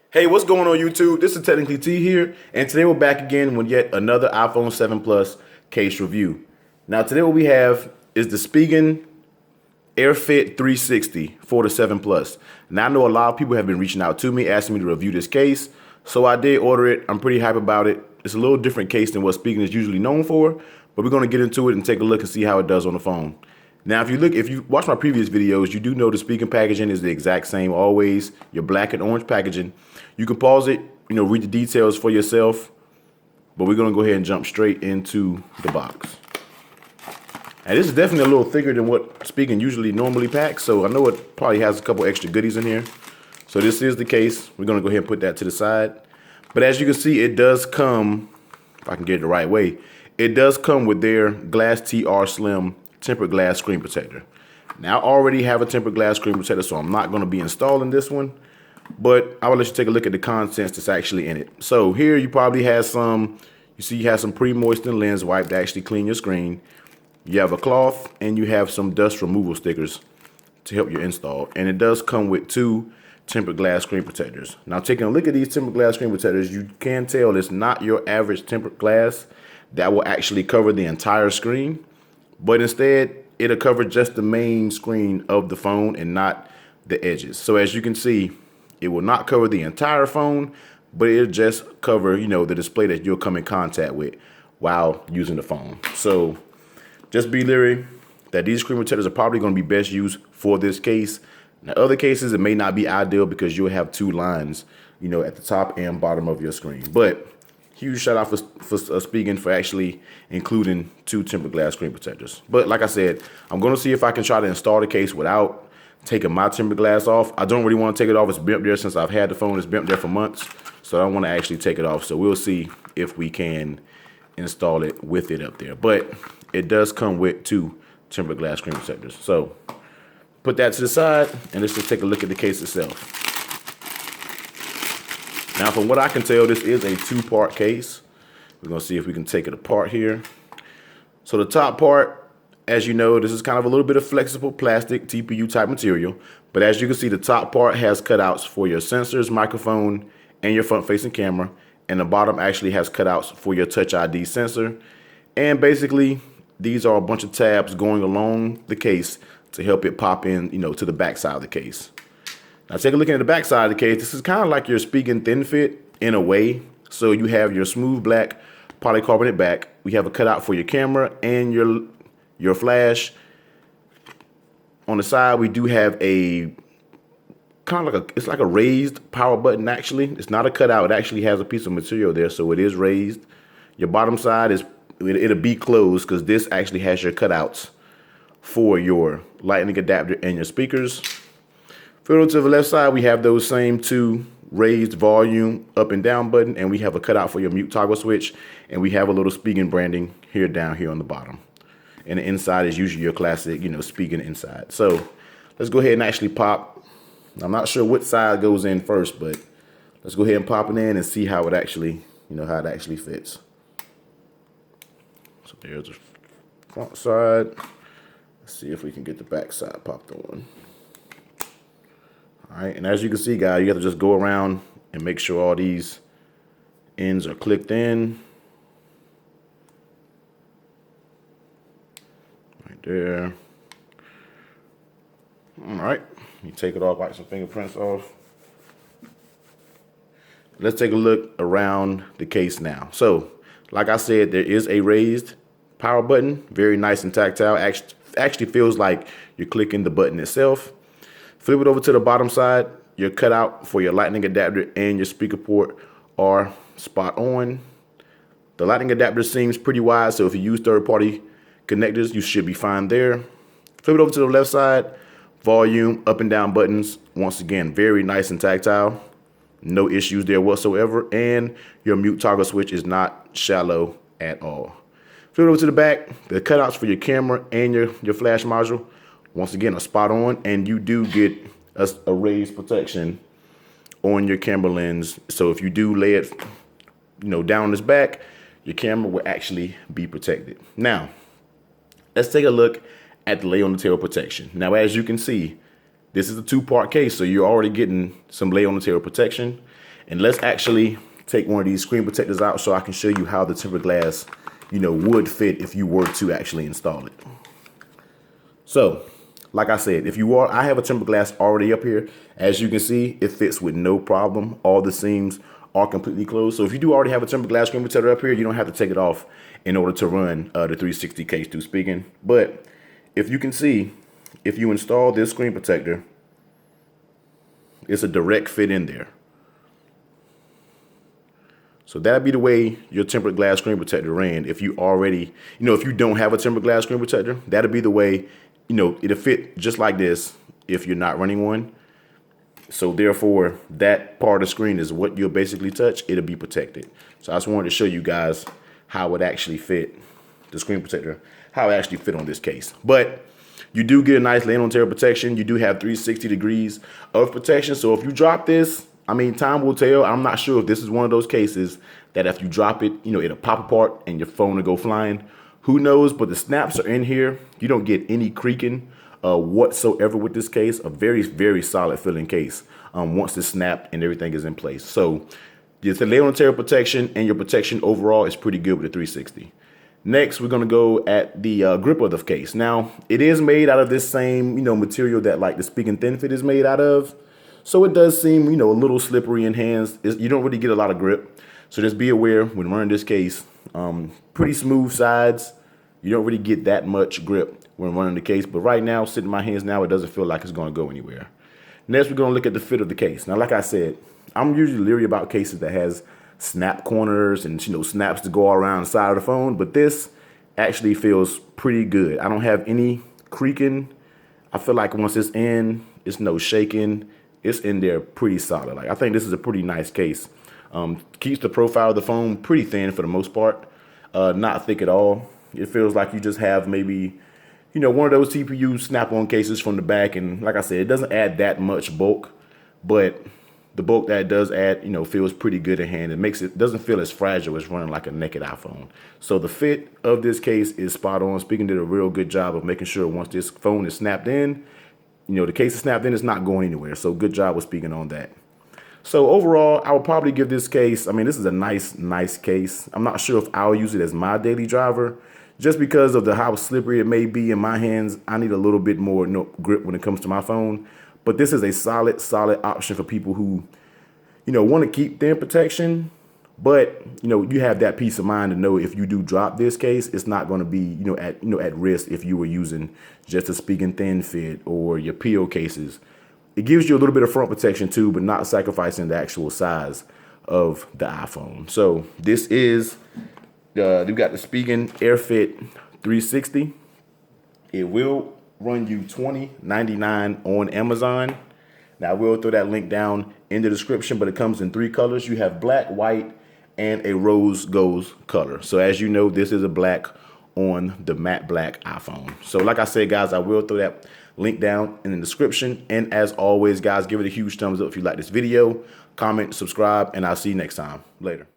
Hey, what's going on YouTube? This is Technically T here, and today we're back again with yet another iPhone 7 Plus case review. Now today what we have is the Spigen Air Fit 360 for the 7 Plus. Now I know a lot of people have been reaching out to me asking me to review this case, so I did order it. I'm pretty hype about it. It's a little different case than what Spigen is usually known for, but we're going to get into it and take a look and see how it does on the phone. Now, if you watch my previous videos, you do know the Spigen packaging is the exact same always, your black and orange packaging. You can pause it, read the details for yourself, but we're gonna go ahead and jump straight into the box. And this is definitely a little thicker than what Spigen usually normally packs, so I know it probably has a couple extra goodies in here. So this is the case. We're gonna go ahead and put that to the side. But as you can see, it does come, if I can get it the right way, it does come with their Glass TR Slim tempered glass screen protector. Now I already have a tempered glass screen protector, so I'm not going to be installing this one, but I will let you take a look at the contents that's actually in it. So here you probably have some, you have some pre-moistened lens wipe to actually clean your screen. You have a cloth and you have some dust removal stickers to help you install. And it does come with two tempered glass screen protectors. Now taking a look at these tempered glass screen protectors, you can tell it's not your average tempered glass that will actually cover the entire screen. But instead, it'll cover just the main screen of the phone and not the edges. So as you can see, it will not cover the entire phone, but it'll just cover, the display that you'll come in contact with while using the phone. So just be leery that these screen protectors are probably going to be best used for this case. Now, other cases, it may not be ideal because you'll have two lines, at the top and bottom of your screen. But huge shout out for Spigen for actually including two tempered glass screen protectors. But like I said, I'm going to see if I can try to install the case without taking my tempered glass off. I don't really want to take it off. It's been up there since I've had the phone. It's been up there for months. So I don't want to actually take it off. So we'll see if we can install it with it up there. But it does come with two tempered glass screen protectors. So put that to the side and let's just take a look at the case itself. Now, from what I can tell, this is a two-part case. We're going to see if we can take it apart here. So the top part, as you know, this is kind of a little bit of flexible plastic TPU type material. But as you can see, the top part has cutouts for your sensors, microphone, and your front-facing camera. And the bottom actually has cutouts for your Touch ID sensor. And basically, these are a bunch of tabs going along the case to help it pop in, to the back side of the case. Now take a look at the back side of the case. This is kind of like your Spigen Thin Fit in a way. So you have your smooth black polycarbonate back. We have a cutout for your camera and your flash. On the side, we do have a kind of it's like a raised power button actually. It's not a cutout. It actually has a piece of material there, so it is raised. Your bottom side it'll be closed because this actually has your cutouts for your lightning adapter and your speakers. Further to the left side, we have those same two raised volume up and down button, and we have a cutout for your mute toggle switch, and we have a little Spigen branding down here on the bottom. And the inside is usually your classic, Spigen inside. So let's go ahead and actually pop. I'm not sure which side goes in first, but let's go ahead and pop it in and see how it actually, how it actually fits. So there's the front side. Let's see if we can get the back side popped on. All right, and as you can see, guys, you have to just go around and make sure all these ends are clicked in. Right there. All right, you take it off, wipe some fingerprints off. Let's take a look around the case now. So, like I said, there is a raised power button, very nice and tactile. Actually feels like you're clicking the button itself. Flip it over to the bottom side. Your cutout for your lightning adapter and your speaker port are spot on. The lightning adapter seems pretty wide, so if you use third-party connectors, you should be fine there. Flip it over to the left side. Volume, up and down buttons. Once again, very nice and tactile. No issues there whatsoever. And your mute toggle switch is not shallow at all. Flip it over to the back. The cutouts for your camera and your flash module, once again, are spot on, and you do get a raised protection on your camera lens. So if you do lay it, down on its back, your camera will actually be protected. Now, let's take a look at the lay on the tail protection. Now, as you can see, this is a two-part case, so you're already getting some lay on the tail protection. And let's actually take one of these screen protectors out so I can show you how the tempered glass, would fit if you were to actually install it. So, like I said, I have a tempered glass already up here. As you can see, it fits with no problem. All the seams are completely closed. So if you do already have a tempered glass screen protector up here, you don't have to take it off in order to run the 360 case through Spigen. But if you can see, if you install this screen protector, it's a direct fit in there. So that'd be the way your tempered glass screen protector ran. If you already, if you don't have a tempered glass screen protector, that'd be the way, it'll fit just like this if you're not running one. So therefore, that part of the screen is what you'll basically touch. It'll be protected. So I just wanted to show you guys how it actually fit, the screen protector, how it actually fit on this case. But you do get a nice lane on tear protection. You do have 360 degrees of protection. So if you drop this, time will tell. I'm not sure if this is one of those cases that if you drop it, it'll pop apart and your phone will go flying. Who knows? But the snaps are in here. You don't get any creaking whatsoever with this case. A very, very solid filling case once it's snapped and everything is in place. So the lay on tear protection and your protection overall is pretty good with the 360. Next, we're going to go at the grip of the case. Now, it is made out of this same, material that like the Spigen Thin Fit is made out of. So it does seem, a little slippery in hands. You don't really get a lot of grip. So just be aware when running this case, pretty smooth sides. You don't really get that much grip when running the case. But right now, sitting in my hands now, it doesn't feel like it's going to go anywhere. Next, we're going to look at the fit of the case. Now, like I said, I'm usually leery about cases that has snap corners and, snaps to go around the side of the phone. But this actually feels pretty good. I don't have any creaking. I feel like once it's in, it's no shaking. It's in there pretty solid. Like I think this is a pretty nice case. Keeps the profile of the phone pretty thin for the most part, not thick at all. It feels like you just have maybe, one of those TPU snap-on cases from the back. And like I said, it doesn't add that much bulk, but the bulk that it does add, feels pretty good in hand. It doesn't feel as fragile as running like a naked iPhone. So the fit of this case is spot on. Spigen did a real good job of making sure once this phone is snapped in, the case is snapped in, it's not going anywhere. So good job with Spigen on that. So overall, I would probably give this case, this is a nice case. I'm not sure if I'll use it as my daily driver just because of how slippery it may be in my hands. I need a little bit more grip when it comes to my phone. But this is a solid option for people who, want to keep their protection. But, you have that peace of mind to know if you do drop this case, it's not going to be, at risk if you were using just a Spigen Thin Fit or your PO cases. It gives you a little bit of front protection too, but not sacrificing the actual size of the iPhone. So this is, we've got the Spigen Air Fit 360. It will run you $20.99 on Amazon. Now I will throw that link down in the description, but it comes in 3 colors. You have black, white, and a rose gold color. So as you know, this is a black on the matte black iPhone. So like I said, guys, I will throw that link down in the description. And as always, guys, give it a huge thumbs up if you like this video, comment, subscribe, and I'll see you next time. Later.